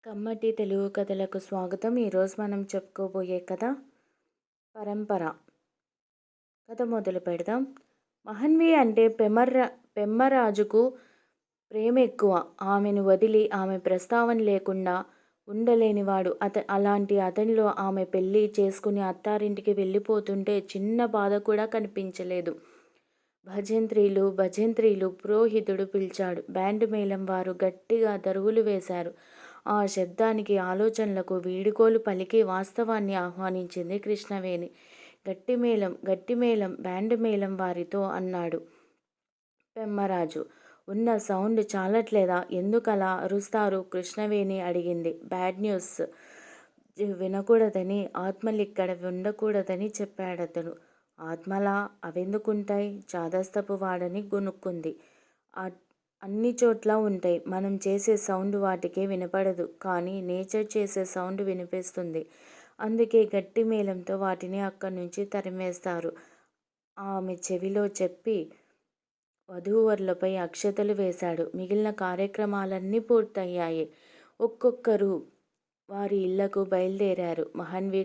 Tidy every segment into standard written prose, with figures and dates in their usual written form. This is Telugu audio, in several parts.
కమ్మటి తెలుగు కథలకు స్వాగతం. ఈరోజు మనం చెప్పుకోబోయే కథ పరంపర. కథ మొదలు పెడదాం. మహన్వి అంటే పెమ్మరాజుకు ప్రేమ ఎక్కువ. ఆమెను వదిలి ఆమె ప్రస్తావన లేకుండా ఉండలేనివాడు. అలాంటి అతనిలో ఆమె పెళ్ళి చేసుకుని అత్తారింటికి వెళ్ళిపోతుంటే చిన్న బాధ కూడా కనిపించలేదు. భజంత్రీలు పురోహితుడు పిలిచాడు. బ్యాండ్ మేళం వారు గట్టిగా దరువులు వేశారు. ఆ శబ్దానికి, ఆలోచనలకు వీడుకోలు పలికి వాస్తవాన్ని ఆహ్వానించింది కృష్ణవేణి. గట్టిమేళం బ్యాండ్ మేళం వారితో అన్నాడు పెమ్మరాజు. ఉన్న సౌండ్ చాలట్లేదా? ఎందుకలా అరుస్తారు? కృష్ణవేణి అడిగింది. బ్యాడ్ న్యూస్ వినకూడదని, ఆత్మలిక్కడ ఉండకూడదని చెప్పాడతను. ఆత్మలా? అవెందుకుంటాయి? చాదస్తపు వాడని గొనుక్కుంది. అన్ని చోట్ల ఉంటాయి. మనం చేసే సౌండ్ వాటికే వినపడదు. కానీ నేచర్ చేసే సౌండ్ వినిపిస్తుంది. అందుకే గట్టి మేళంతో వాటిని అక్కడి నుంచి తరిమేస్తారు. ఆమె చెవిలో చెప్పి వధూవరులపై అక్షతలు వేశాడు. మిగిలిన కార్యక్రమాలన్నీ పూర్తయ్యాయి. ఒక్కొక్కరు వారి ఇళ్లకు బయలుదేరారు. మహన్వి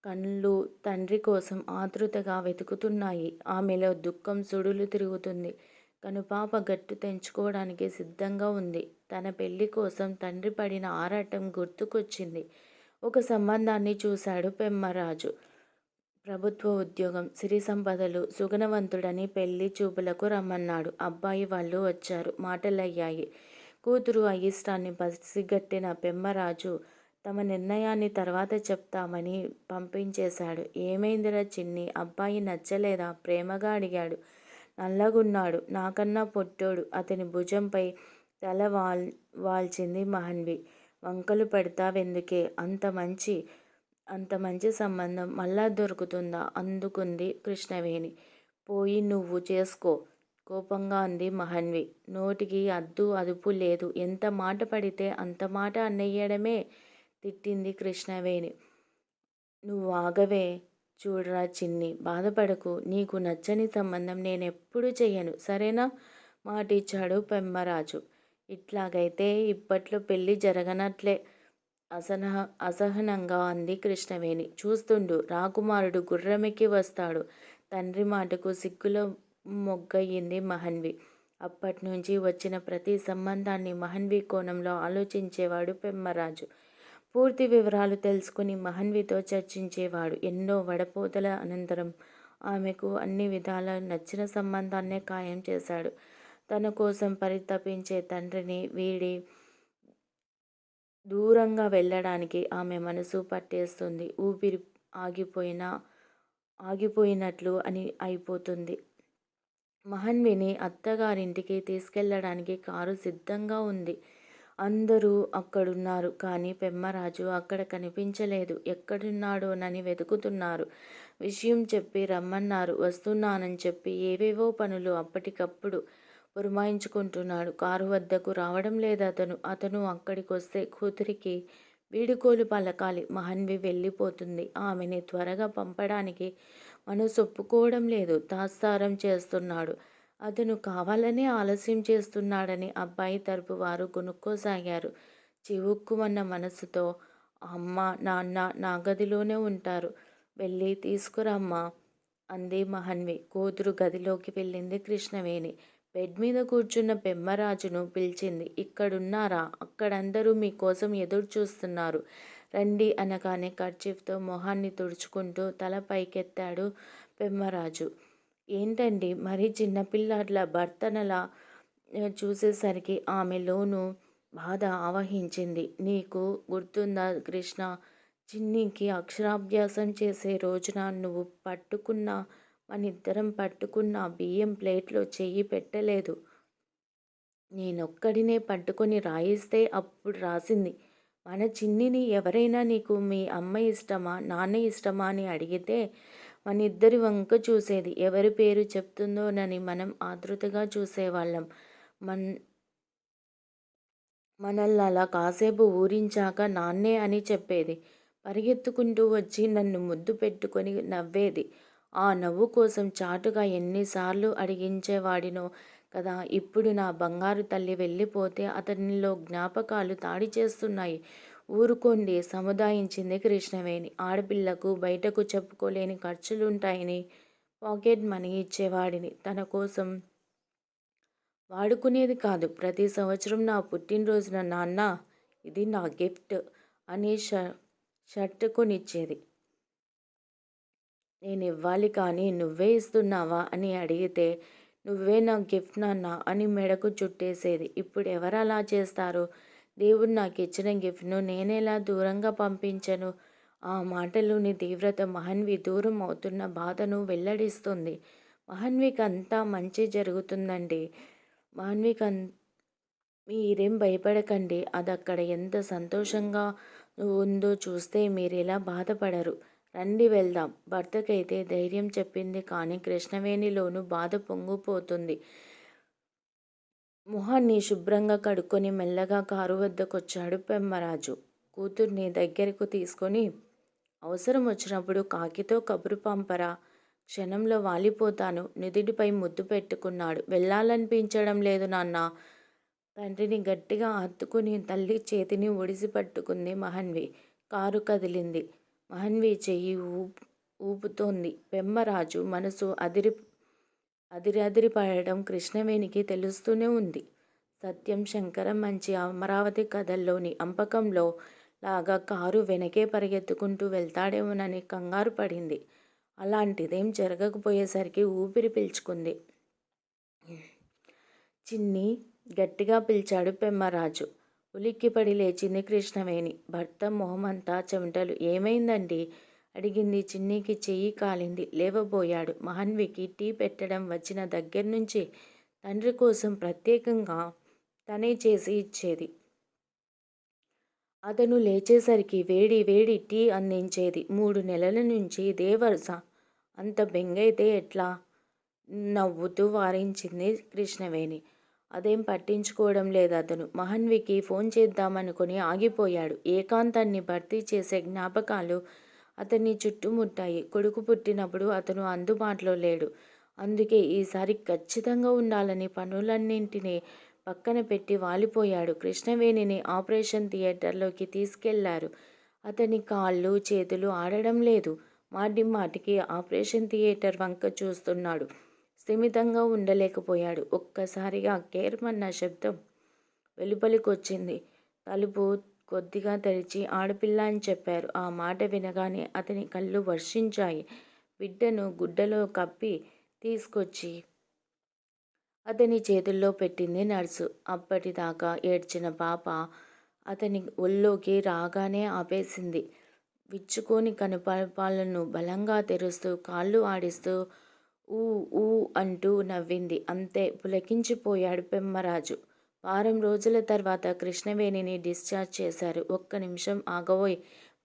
కళ్ళు తండ్రి కోసం ఆతృతగా వెతుకుతున్నాయి. ఆమెలో దుఃఖం సుడులు తిరుగుతుంది. కనుపాప గట్టు తెంచుకోవడానికి సిద్ధంగా ఉంది. తన పెళ్లి కోసం తండ్రి పడిన ఆరాటం గుర్తుకొచ్చింది. ఒక సంబంధాన్ని చూశాడు పెమ్మరాజు. ప్రభుత్వ ఉద్యోగం, సిరి సంపదలు, సుగుణవంతుడని పెళ్లి చూపులకు రమ్మన్నాడు. అబ్బాయి వాళ్ళు వచ్చారు. మాటలయ్యాయి. కూతురు అయిష్టాన్ని పసిగట్టిన పెమ్మరాజు తమ నిర్ణయాన్ని తర్వాత చెప్తామని పంపించేశాడు. ఏమైందిరా చిన్ని? అబ్బాయి నచ్చలేదా? ప్రేమగా అడిగాడు. నల్లగున్నాడు, నాకన్నా పొట్టోడు. అతని భుజంపై తల వాల్చింది మహన్వి. వంకలు పెడతావెందుకే? అంత మంచి సంబంధం మళ్ళా దొరుకుతుందా? అందుకుంది కృష్ణవేణి. పోయి నువ్వు చేసుకో, కోపంగా అంది మహన్వి. నోటికి అద్దు అదుపు లేదు. ఎంత మాట పడితే అంత మాట అన్నయ్యడమే, తిట్టింది కృష్ణవేణి. నువ్వు ఆగవే. చూడరా చిన్ని, బాధపడకు. నీకు నచ్చని సంబంధం నేనెప్పుడు చెయ్యను, సరేనా? మాటిచ్చాడు పెమ్మరాజు. ఇట్లాగైతే ఇప్పట్లో పెళ్ళి జరగనట్లే, అసహనంగా అంది కృష్ణవేణి. చూస్తుండు, రాకుమారుడు గుర్రమెక్కి వస్తాడు. తండ్రి మాటకు సిగ్గులో మొగ్గయింది మహన్వి. అప్పట్నుంచి వచ్చిన ప్రతి సంబంధాన్ని మహన్వి కోణంలో ఆలోచించేవాడు పెమ్మరాజు. పూర్తి వివరాలు తెలుసుకుని మహన్వితో చర్చించేవాడు. ఎన్నో వడపోతల అనంతరం ఆమెకు అన్ని విధాలా నచ్చిన సంబంధాన్నే ఖాయం చేశాడు. తన కోసం పరితపించే తండ్రిని వీడి దూరంగా వెళ్ళడానికి ఆమె మనసు పట్టేస్తుంది. ఊపిరి ఆగిపోయినట్లు అయిపోతుంది. మహన్విని అత్తగారింటికి తీసుకెళ్ళడానికి కారు సిద్ధంగా ఉంది. అందరూ అక్కడున్నారు. కానీ పెమ్మరాజు అక్కడ కనిపించలేదు. ఎక్కడున్నాడోనని వెతుకుతున్నారు. విషయం చెప్పి రమ్మన్నారు. వస్తున్నానని చెప్పి ఏవేవో పనులు అప్పటికప్పుడు పురమాయించుకుంటున్నాడు. కారు వద్దకు రావడం లేదతను. అతను అక్కడికొస్తే కూతురికి వీడుకోలు పలకాలి. మహన్వి వెళ్ళిపోతుంది. ఆమెని త్వరగా పంపడానికి మనసొప్పుకోవడం లేదు. తాత్సారం చేస్తున్నాడు. అతను కావాలనే ఆలస్యం చేస్తున్నాడని అబ్బాయి తరపు వారు కొనుక్కోసాగారు. చివుక్కుమన్న మనసుతో అమ్మ, నాన్న నా గదిలోనే ఉంటారు, వెళ్ళి తీసుకురమ్మా అంది మహన్వి. కూతురు గదిలోకి వెళ్ళింది కృష్ణవేణి. బెడ్ మీద కూర్చున్న పెమ్మరాజును పిలిచింది. ఇక్కడున్నారా? అక్కడందరూ మీకోసం ఎదురు చూస్తున్నారు, రండి అనగానే కర్చీఫ్తో మొహాన్ని తుడుచుకుంటూ తల పైకెత్తాడు పెమ్మరాజు. ఏంటండి మరీ చిన్నపిల్లాడ్ల భర్తనలా చూసేసరికి ఆమెలోనూ బాధ ఆవహించింది. నీకు గుర్తుందా కృష్ణ, చిన్నికి అక్షరాభ్యాసం చేసే రోజున నువ్వు మనిద్దరం పట్టుకున్న బియ్యం ప్లేట్లో చెయ్యి పెట్టలేదు. నేనొక్కడినే పట్టుకొని రాయిస్తే అప్పుడు రాసింది. మన చిన్నిని ఎవరైనా నీకు మీ అమ్మ ఇష్టమా, నాన్న ఇష్టమా అని అడిగితే మనిద్దరి వంక చూసేది. ఎవరి పేరు చెప్తుందోనని మనం ఆతృతగా చూసేవాళ్ళం. మనల్నలా కాసేపు ఊరించాక నాన్నే అని చెప్పేది. పరిగెత్తుకుంటూ వచ్చి నన్ను ముద్దు పెట్టుకొని నవ్వేది. ఆ నవ్వు కోసం చాటుగా ఎన్నిసార్లు అడిగించేవాడినో. కదా! ఇప్పుడు నా బంగారు తల్లి వెళ్ళిపోతే అతనిలో జ్ఞాపకాలు దాడి చేస్తున్నాయి. ఊరుకోండి సముదాయించింది కృష్ణవేణి. ఆడపిల్లకు బయటకు చెప్పుకోలేని ఖర్చులుంటాయని పాకెట్ మనీ ఇచ్చేవాడిని. తన కోసం వాడుకునేది కాదు. ప్రతి సంవత్సరం నా పుట్టినరోజున నాన్న ఇది నా గిఫ్ట్ అని షర్ట్ కొనిచ్చేది. నేనివ్వాలి కానీ నువ్వే ఇస్తున్నావా అని అడిగితే నువ్వే నా గిఫ్ట్ నాన్న అని మెడకు చుట్టేసేది. ఇప్పుడు ఎవరలా చేస్తారు? దేవుడు నాకిచ్చిన గిఫ్ట్‌ను నేనెలా దూరంగా పంపించను? ఆ మాటలోని తీవ్రత మహన్వి దూరం అవుతున్న బాధను వెల్లడిస్తుంది. మహన్వికంతా మంచే జరుగుతుందండి. మహన్వికన్ మీరేం భయపడకండి. అదక్కడ ఎంత సంతోషంగా ఉందో చూస్తే మీరిలా బాధపడరు. రండి వెళ్దాం. భర్తకైతే ధైర్యం చెప్పింది కానీ కృష్ణవేణిలోనూ బాధ పొంగిపోతుంది. మొహాన్ని శుభ్రంగా కడుక్కొని మెల్లగా కారు వద్దకొచ్చాడు పెమ్మరాజు. కూతుర్ని దగ్గరకు తీసుకొని అవసరం వచ్చినప్పుడు కాకితో కబురు పంపరా, క్షణంలో వాలిపోతాను. నుదిటిపై ముద్దు పెట్టుకున్నాడు. వెళ్ళాలనిపించడం లేదు నాన్నా. తండ్రిని గట్టిగా హత్తుకుని తల్లి చేతిని ఒడిసి పట్టుకుంది మహన్వి. కారు కదిలింది. మహన్వి చెయ్యి ఊపుతోంది. పెమ్మరాజు మనసు అదిరి పడడం కృష్ణవేణికి తెలుస్తూనే ఉంది. సత్యం శంకరం మంచి అమరావతి కథల్లోని అంపకంలో లాగా కారు వెనకే పరిగెత్తుకుంటూ వెళ్తాడేమోనని కంగారు పడింది. అలాంటిదేం జరగకపోయేసరికి ఊపిరి పీల్చుకుంది. చిన్ని గట్టిగా పిలిచాడు పెమ్మరాజు. ఉలిక్కిపడి లేచింది కృష్ణవేణి. భర్త మొహమంతా చెమటలు. ఏమైందండి అడిగింది. చిన్నికి చెయ్యి కాలింది. లేవబోయాడు. మహన్వికి టీ పెట్టడం వచ్చిన దగ్గర్నుంచి తండ్రి కోసం ప్రత్యేకంగా తనే చేసి ఇచ్చేది. అతను లేచేసరికి వేడి వేడి టీ అందించేది. 3 నెలల నుంచి ఇదే వరుస. అంత బెంగైతే ఎట్లా? నవ్వుతూ వారించింది కృష్ణవేణి. అదేం పట్టించుకోవడం లేదతను. మహన్వికి ఫోన్ చేద్దామనుకుని ఆగిపోయాడు. ఏకాంతాన్ని భర్తీ చేసే జ్ఞాపకాలు అతన్ని చుట్టుముట్టాయి. కొడుకు పుట్టినప్పుడు అతను అందుబాటులో లేడు. అందుకే ఈసారి ఖచ్చితంగా ఉండాలని పనులన్నింటినీ పక్కన పెట్టి వాలిపోయాడు. కృష్ణవేణిని ఆపరేషన్ థియేటర్లోకి తీసుకెళ్లారు. అతని కాళ్ళు చేతులు ఆడడం లేదు. మాటి మాటికి ఆపరేషన్ థియేటర్ వంక చూస్తున్నాడు. స్థిమితంగా ఉండలేకపోయాడు. ఒక్కసారిగా కేర్మన్న శబ్దం వెలుపలికొచ్చింది. తలుపు కొద్దిగా తెరిచి ఆడపిల్ల అని చెప్పారు. ఆ మాట వినగానే అతని కళ్ళు వర్షించాయి. బిడ్డను గుడ్డలో కప్పి తీసుకొచ్చి అతని చేతుల్లో పెట్టింది నర్సు. అప్పటిదాకా ఏడ్చిన పాప అతని ఒళ్ళోకి రాగానే ఆపేసింది. విచ్చుకోని కనుపాపాలను బలంగా తెరుస్తూ కాళ్ళు ఆడిస్తూ ఊ ఊ అంటూ నవ్వింది. అంతే పులకించిపోయాడు పెమ్మరాజు. వారం రోజుల తర్వాత కృష్ణవేణిని డిశ్చార్జ్ చేశారు. ఒక్క నిమిషం ఆగవోయ్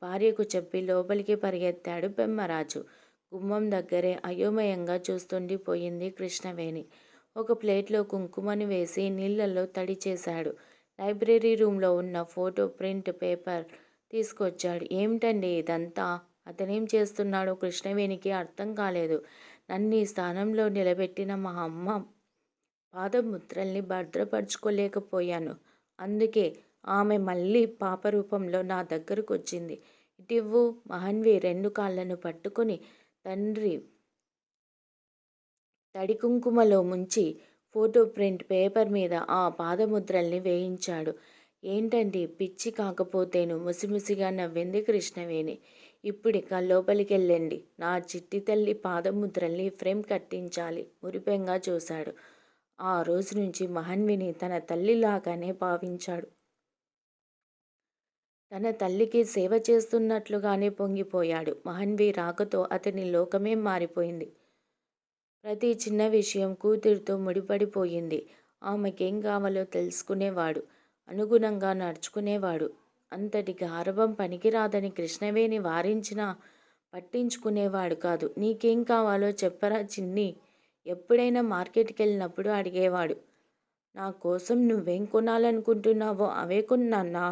భార్యకు చెప్పి లోపలికి పరిగెత్తాడు పెమ్మరాజు. గుమ్మం దగ్గరే అయోమయంగా చూస్తుండిపోయింది కృష్ణవేణి. ఒక ప్లేట్లో కుంకుమని వేసి నీళ్లలో తడి చేశాడు. లైబ్రరీ రూంలో ఉన్న ఫోటో ప్రింట్ పేపర్ తీసుకొచ్చాడు. ఏమిటండి ఇదంతా? అతనేం చేస్తున్నాడో కృష్ణవేణికి అర్థం కాలేదు. నన్నీ స్థానంలో నిలబెట్టిన మా అమ్మ పాదముద్రల్ని భద్రపరుచుకోలేకపోయాను. అందుకే ఆమె మళ్ళీ పాప రూపంలో నా దగ్గరకొచ్చింది. ఇటివ్వు. మహన్వి 2 కాళ్ళను పట్టుకుని తండ్రి తడి కుంకుమలో ముంచి ఫోటో ప్రింట్ పేపర్ మీద ఆ పాదముద్రల్ని వేయించాడు. ఏంటండి పిచ్చి కాకపోతేను ముసిముసిగా నవ్వింది కృష్ణవేణి. ఇప్పుడిక లోపలికెళ్ళండి. నా చిట్టి తల్లి పాదముద్రల్ని ఫ్రేమ్ కట్టించాలి. మురిపెంగా చూశాడు. ఆ రోజు నుంచి మహన్విని తన తల్లిలాగానే భావించాడు. తన తల్లికి సేవ చేస్తున్నట్లుగానే పొంగిపోయాడు. మహన్వి రాకతో అతని లోకమే మారిపోయింది. ప్రతి చిన్న విషయం కూతురితో ముడిపడిపోయింది. ఆమెకేం కావాలో తెలుసుకునేవాడు. అనుగుణంగా నడుచుకునేవాడు. అంతటి గారాబం పనికిరాదని కృష్ణవేణి వారించినా పట్టించుకునేవాడు కాదు. నీకేం కావాలో చెప్పరా చిన్ని? ఎప్పుడైనా మార్కెట్కెళ్ళినప్పుడు అడిగేవాడు. నా కోసం నువ్వేం కొనాలనుకుంటున్నావో అవే కొన్నాన్నా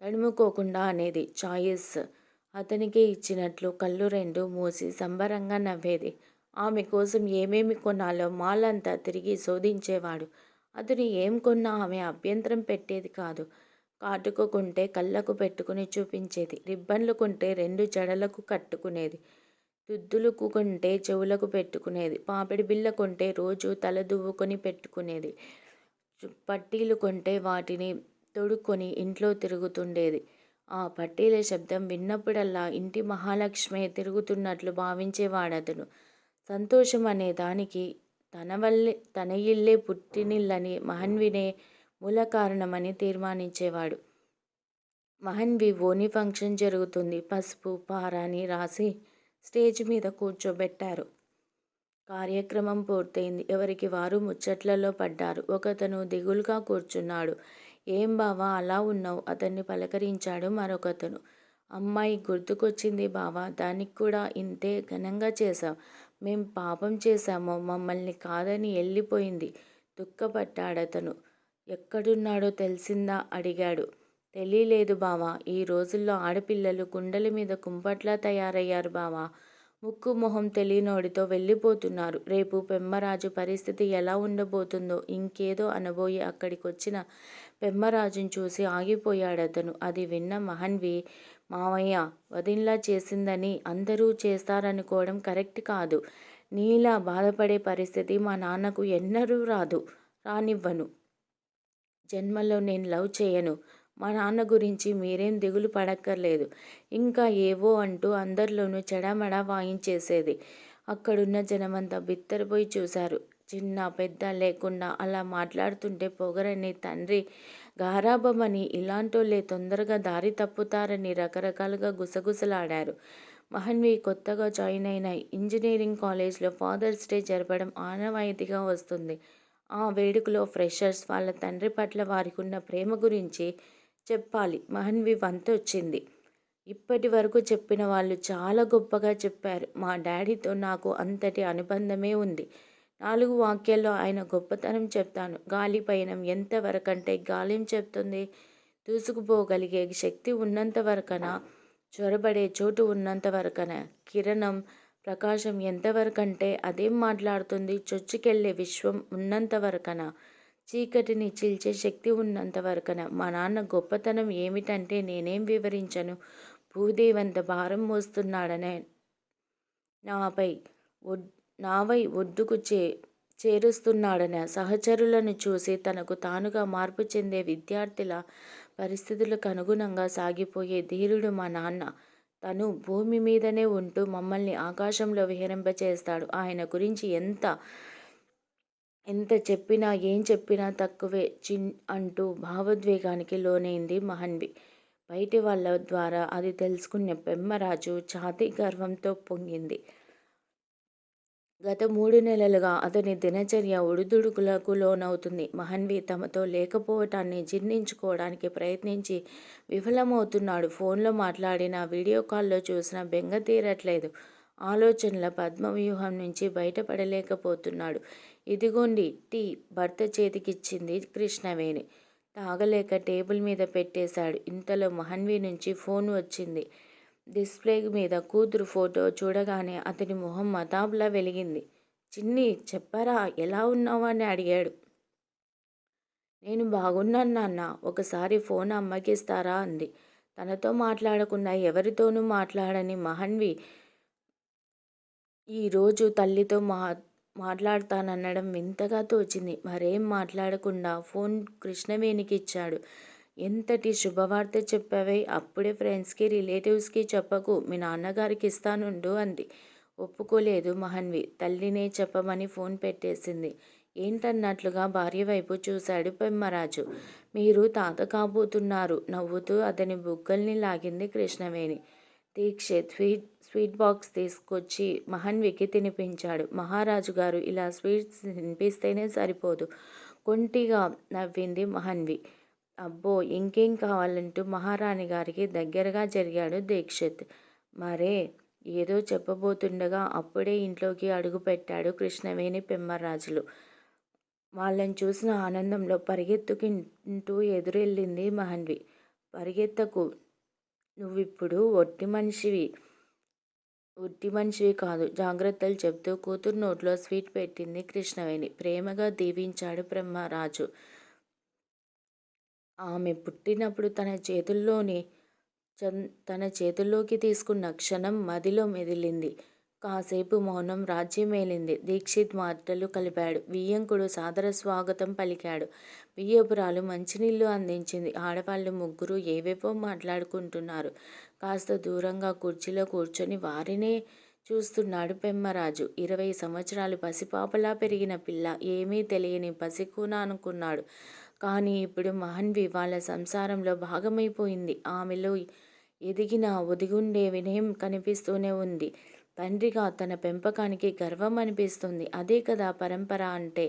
తడుముకోకుండా అనేది. చాయిస్ అతనికే ఇచ్చినట్లు కళ్ళు 2 మూసి సంబరంగా నవ్వేది. ఆమె కోసం ఏమేమి కొనాలో మాలంతా తిరిగి శోధించేవాడు. అతను ఏం కొన్నా ఆమె అభ్యంతరం పెట్టేది కాదు. కాటుక కొంటే కళ్ళకు పెట్టుకుని చూపించేది. రిబ్బన్లు కొంటే 2 జడలకు కట్టుకునేది. దుద్దులు కొంటే చెవులకు పెట్టుకునేది. పాపిడి బిళ్ళ కొంటే రోజూ తల దువ్వుకొని పెట్టుకునేది. పట్టీలు కొంటే వాటిని తొడుక్కొని ఇంట్లో తిరుగుతుండేది. ఆ పట్టీల శబ్దం విన్నప్పుడల్లా ఇంటి మహాలక్ష్మే తిరుగుతున్నట్లు భావించేవాడతను. సంతోషం అనే దానికి తన ఇల్లే పుట్టినిల్లని మహన్వినే మూల కారణమని తీర్మానించేవాడు. మహన్వి ఓణి ఫంక్షన్ జరుగుతుంది. పసుపు, పారాని రాసి స్టేజ్ మీద కూర్చోబెట్టారు. కార్యక్రమం పూర్తయింది. ఎవరికి వారు ముచ్చట్లలో పడ్డారు. ఒకతను దిగులుగా కూర్చున్నాడు. ఏం బావా అలా ఉన్నావు? అతన్ని పలకరించాడు మరొకతను. అమ్మాయి గుర్తుకొచ్చింది బావా, దానికి కూడా ఇంతే ఘనంగా చేశాం. మేం పాపం చేశామో మమ్మల్ని కాదని వెళ్ళిపోయింది దుఃఖపడ్డాడతను. ఎక్కడున్నాడో తెలిసిందా అడిగాడు. తెలీలేదు బావా, ఈ రోజుల్లో ఆడపిల్లలు గుండెల మీద కుంపట్లా తయారయ్యారు బావా. ముక్కు మొహం తెలియనోడితో వెళ్ళిపోతున్నారు. రేపు పెమ్మరాజు పరిస్థితి ఎలా ఉండబోతుందో ఇంకేదో అనబోయి అక్కడికొచ్చిన పెమ్మరాజును చూసి ఆగిపోయాడతను. అది విన్న మహన్వి, మావయ్య, వదినలా చేసిందని అందరూ చేస్తారనుకోవడం కరెక్ట్ కాదు. నీలా బాధపడే పరిస్థితి మా నాన్నకు ఎన్నడూ రానివ్వను. జన్మలో నేను లవ్ చేయను. మా నాన్న గురించి మీరేం దిగులు పడక్కర్లేదు. ఇంకా ఏవో అంటూ అందరిలోనూ చెడామడా వాయించేసేది. అక్కడున్న జనమంతా బిత్తరపోయి చూశారు. చిన్న పెద్ద లేకుండా అలా మాట్లాడుతుంటే పొగరని తండ్రి, గారాబమని ఇలాంటోళ్ళే తొందరగా దారి తప్పుతారని రకరకాలుగా గుసగుసలాడారు. మహన్వి కొత్తగా జాయిన్ అయిన ఇంజనీరింగ్ కాలేజ్లో ఫాదర్స్ డే జరపడం ఆనవాయితీగా వస్తుంది. ఆ వేడుకలో ఫ్రెషర్స్ వాళ్ళ తండ్రి పట్ల వారికున్న ప్రేమ గురించి చెప్పాలి. మహన్వి వంతొచ్చింది. ఇప్పటి వరకు చెప్పిన వాళ్ళు చాలా గొప్పగా చెప్పారు. మా డాడీతో నాకు అంతటి అనుబంధమే ఉంది. 4 వాక్యాల్లో ఆయన గొప్పతనం చెప్తాను. గాలి పయనం ఎంతవరకంటే గాలేం చెప్తుంది? దూసుకుపోగలిగే శక్తి ఉన్నంత వరకనా? చొరబడే చోటు ఉన్నంత వరకనా? కిరణం ప్రకాశం ఎంతవరకంటే అదేం మాట్లాడుతుంది? చొచ్చుకెళ్ళే విశ్వం ఉన్నంత వరకనా? చీకటిని చీల్చే శక్తి ఉన్నంత వరకన. మా నాన్న గొప్పతనం ఏమిటంటే నేనేం వివరించను. భూదేవంత భారం మోస్తున్నాడనే నాపై నావై ఒడ్డుకు చేరుస్తున్నాడనే సహచరులను చూసి తనకు తానుగా మార్పు చెందే విద్యార్థుల పరిస్థితులకు అనుగుణంగా సాగిపోయే ధీరుడు మా నాన్న. తను భూమి మీదనే ఉంటూ మమ్మల్ని ఆకాశంలో విహరింపచేస్తాడు. ఆయన గురించి ఎంత చెప్పినా ఏం చెప్పినా తక్కువే అంటూ భావోద్వేగానికి లోనైంది మహన్వి. బయటి వాళ్ళ ద్వారా అది తెలుసుకున్న పెమ్మరాజు ఛాతీ గర్వంతో పొంగింది. గత 3 నెలలుగా అతని దినచర్య ఒడిదుడుకులకు లోనవుతుంది. మహన్వి తమతో లేకపోవటాన్ని జీర్ణించుకోవడానికి ప్రయత్నించి విఫలమవుతున్నాడు. ఫోన్లో మాట్లాడినా, వీడియో కాల్లో చూసినా బెంగ తీరట్లేదు. ఆలోచనల పద్మవ్యూహం నుంచి బయటపడలేకపోతున్నాడు. ఇదిగోండి టీ, భర్త చేతికిచ్చింది కృష్ణవేణి. తాగలేక టేబుల్ మీద పెట్టేశాడు. ఇంతలో మహన్వి నుంచి ఫోన్ వచ్చింది. డిస్ప్లే మీద కూతురు ఫోటో చూడగానే అతని మొహం మతాబులా వెలిగింది. చిన్ని, చెప్పరా, ఎలా ఉన్నావు అని అడిగాడు. నేను బాగున్నాను నాన్న, ఒకసారి ఫోన్ అమ్మకిస్తారా అంది. తనతో మాట్లాడకుండా ఎవరితోనూ మాట్లాడని మహన్వి ఈరోజు తల్లితో మాట్లాడతాననడం వింతగా తోచింది. మరేం మాట్లాడకుండా ఫోన్ కృష్ణవేణికి ఇచ్చాడు. ఎంతటి శుభవార్త చెప్పావే! అప్పుడే ఫ్రెండ్స్కి, రిలేటివ్స్కి చెప్పకు. మీ నాన్నగారికి ఇస్తానుండు అంది. ఒప్పుకోలేదు మహన్వి. తల్లినే చెప్పమని ఫోన్ పెట్టేసింది. ఏంటన్నట్లుగా భార్య వైపు చూశాడు పెమ్మరాజు. మీరు తాత కాబోతున్నారు. నవ్వుతూ అతని బుగ్గల్ని లాగింది కృష్ణవేణి. దీక్షిత్ స్వీట్ బాక్స్ తీసుకొచ్చి మహన్వికి తినిపించాడు. మహారాజు గారు ఇలా స్వీట్స్ తినిపిస్తేనే సరిపోదు, కొంటిగా నవ్వింది మహన్వి. అబ్బో, ఇంకేం కావాలంటూ మహారాణి గారికి దగ్గరగా జరిగాడు దీక్షిత్. మరే ఏదో చెప్పబోతుండగా అప్పుడే ఇంట్లోకి అడుగుపెట్టాడు కృష్ణవేణి పెమ్మరాజులు. వాళ్ళని చూసిన ఆనందంలో పరిగెత్తుకుంటూ ఎదురెళ్ళింది మహన్వి. పరిగెత్తకు, నువ్విప్పుడు ఒట్టి మనిషివి. ఉట్టి మనిషివి కాదు జాగ్రత్తలు చెబుతూ కూతురు నోట్లో స్వీట్ పెట్టింది కృష్ణవేణి. ప్రేమగా దీవించాడు బ్రహ్మరాజు. ఆమె పుట్టినప్పుడు తన చేతుల్లోకి తీసుకున్న క్షణం మదిలో మెదిలింది. కాసేపు మౌనం రాజ్యమేలింది. దీక్షిత్ మాటలు కలిపాడు. వియ్యంకుడు సాదర స్వాగతం పలికాడు. వియ్యపురాలు మంచినీళ్ళు అందించింది. ఆడవాళ్ళు ముగ్గురు ఏవేవో మాట్లాడుకుంటున్నారు. కాస్త దూరంగా కుర్చీలో కూర్చొని వారినే చూస్తున్నాడు పెమ్మరాజు. 20 సంవత్సరాలు పసిపాపలా పెరిగిన పిల్ల, ఏమీ తెలియని పసికూన అనుకున్నాడు. కానీ ఇప్పుడు మహన్వి వాళ్ళ సంసారంలో భాగమైపోయింది. ఆమెలో ఎదిగిన ఒదిగుండే వినయం కనిపిస్తూనే ఉంది. తండ్రిగా తన పెంపకానికి గర్వం అనిపిస్తుంది. అదే కదా పరంపర అంటే.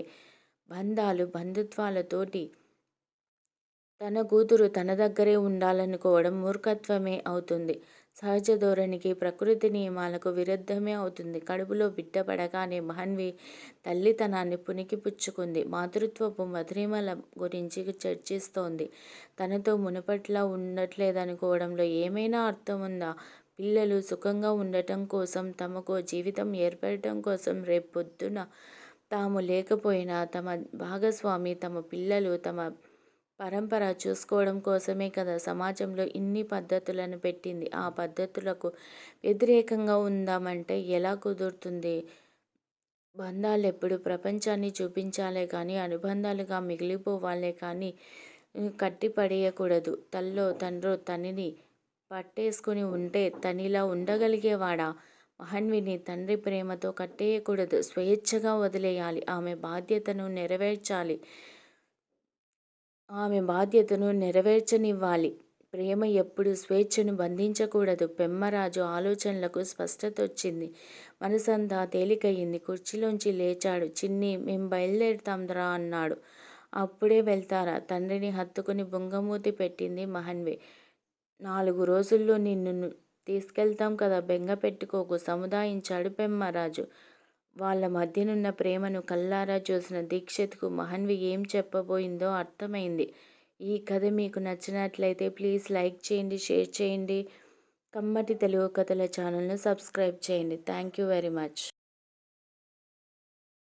బంధాలు, బంధుత్వాలతోటి తన కూతురు తన దగ్గరే ఉండాలనుకోవడం మూర్ఖత్వమే అవుతుంది. సహజ ధోరణికి, ప్రకృతి నియమాలకు విరుద్ధమే అవుతుంది. కడుపులో బిడ్డ పడగానే మహన్వి తల్లితనాన్ని పుణికిపుచ్చుకుంది. మాతృత్వపు మధురిమల గురించి చర్చిస్తోంది. తనతో మునుపట్లా ఉండట్లేదనుకోవడంలో ఏమైనా అర్థం ఉందా? పిల్లలు సుఖంగా ఉండటం కోసం, తమకో జీవితం ఏర్పడటం కోసం, రేపొద్దున తాము లేకపోయినా తమ భాగస్వామి, తమ పిల్లలు, తమ పరంపర చూసుకోవడం కోసమే కదా సమాజంలో ఇన్ని పద్ధతులను పెట్టింది. ఆ పద్ధతులకు వ్యతిరేకంగా ఉందామంటే ఎలా కుదురుతుంది? బంధాలెప్పుడు ప్రపంచాన్ని చూపించాలే కానీ, అనుబంధాలుగా మిగిలిపోవాలే కానీ కట్టిపడేయకూడదు. తల్లో తండ్రో తనని పట్టేసుకుని ఉంటే తనిలా ఉండగలిగేవాడా? మహన్విని తండ్రి ప్రేమతో కట్టేయకూడదు. స్వేచ్ఛగా వదిలేయాలి. ఆమె బాధ్యతను నెరవేర్చనివ్వాలి. ప్రేమ ఎప్పుడూ స్వేచ్ఛను బంధించకూడదు. పెమ్మరాజు ఆలోచనలకు స్పష్టతొచ్చింది. మనసంతా తేలికయింది. కుర్చీలోంచి లేచాడు. చిన్నీ, మేం బయలుదేరుతాంరా అన్నాడు. అప్పుడే వెళ్తారా? తండ్రిని హత్తుకుని బుంగమూతి పెట్టింది మహన్వి. 4 రోజుల్లో నిన్ను తీసుకెళ్తాం కదా, బెంగ పెట్టుకోకు సముదాయించాడు పెమ్మరాజు. వాళ్ళ మధ్యనున్న ప్రేమను కళ్ళారా చూసిన దీక్షిత్కు మహన్వి ఏం చెప్పబోయిందో అర్థమైంది. ఈ కథ మీకు నచ్చినట్లయితే ప్లీజ్ లైక్ చేయండి, షేర్ చేయండి. కమ్మటి తెలుగు కథల ఛానల్ను సబ్స్క్రైబ్ చేయండి. Thank you very much.